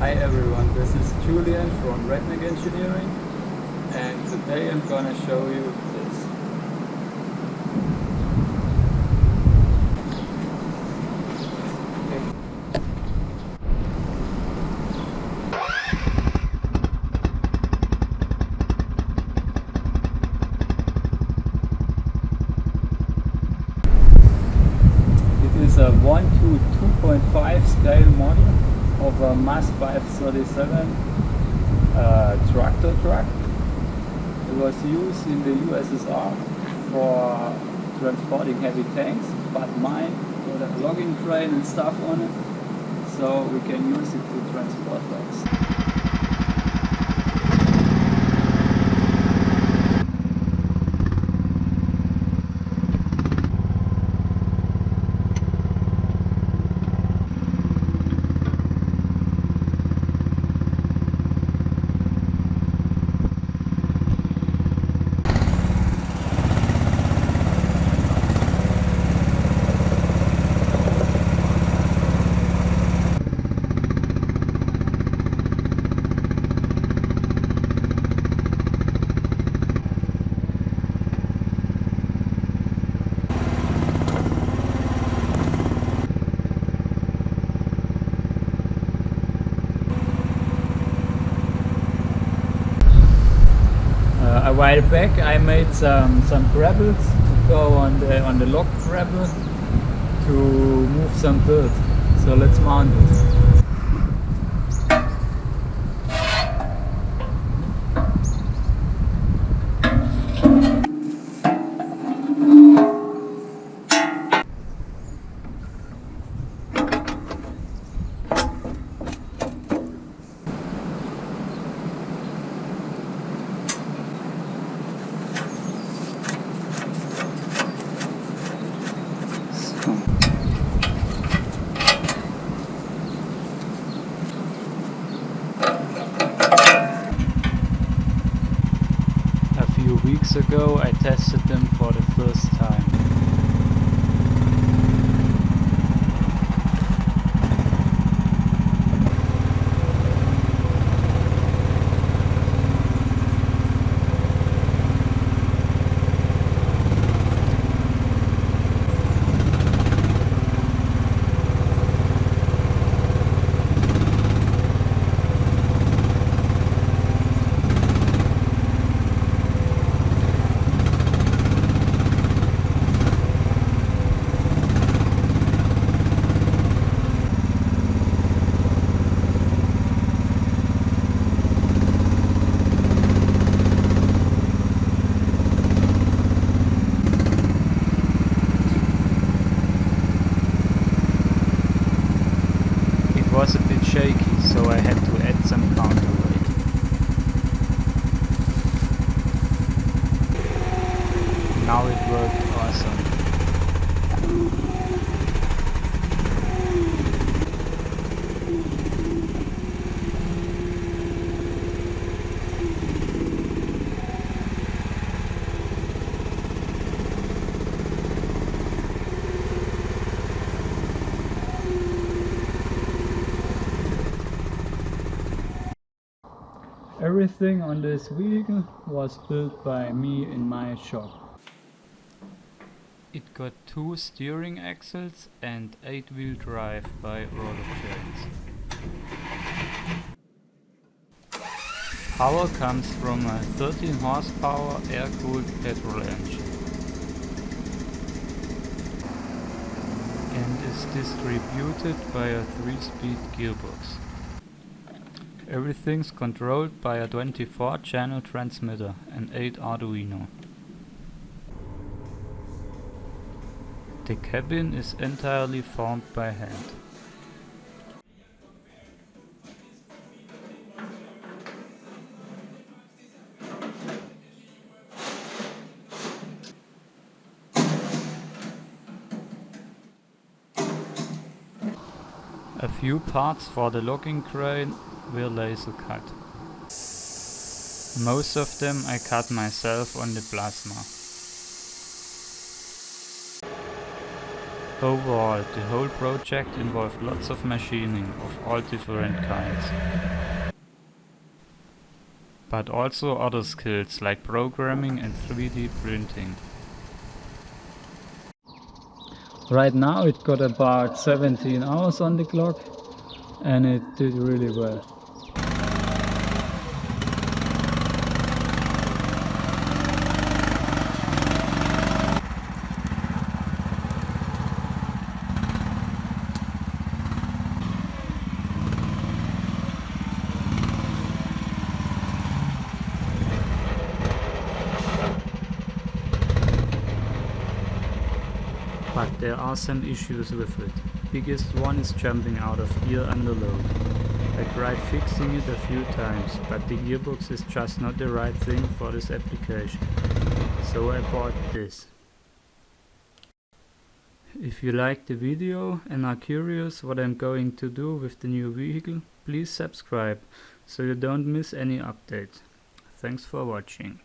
Hi everyone, this is Julian from Redneck Engineering, and today I'm gonna show you this. It is a 1 to 2.5 scale model of a MAZ 537 tractor truck. It was used in the USSR for transporting heavy tanks, but mine got a logging crane and stuff on it, so we can use it to transport logs. A while back I made some gravels to go on the log gravel to move some dirt. So let's mount it. A few weeks ago I tested them for the first time. It was a bit shaky, so I had to add some counterweight. Now it worked awesome. Everything on this vehicle was built by me in my shop. It got 2 steering axles and 8-wheel drive by roller chains. Power comes from a 13 horsepower air-cooled petrol engine and is distributed by a 3-speed gearbox. Everything's controlled by a 24-channel transmitter and 8 Arduino. The cabin is entirely formed by hand. A few parts for the logging crane were laser cut. Most of them I cut myself on the plasma. Overall, the whole project involved lots of machining of all different kinds. But also other skills like programming and 3D printing. Right now it got about 17 hours on the clock and it did really well. But there are some issues with it. Biggest one is jumping out of gear under load. I tried fixing it a few times, but the gearbox is just not the right thing for this application. So I bought this. If you liked the video and are curious what I'm going to do with the new vehicle, please subscribe so you don't miss any updates. Thanks for watching.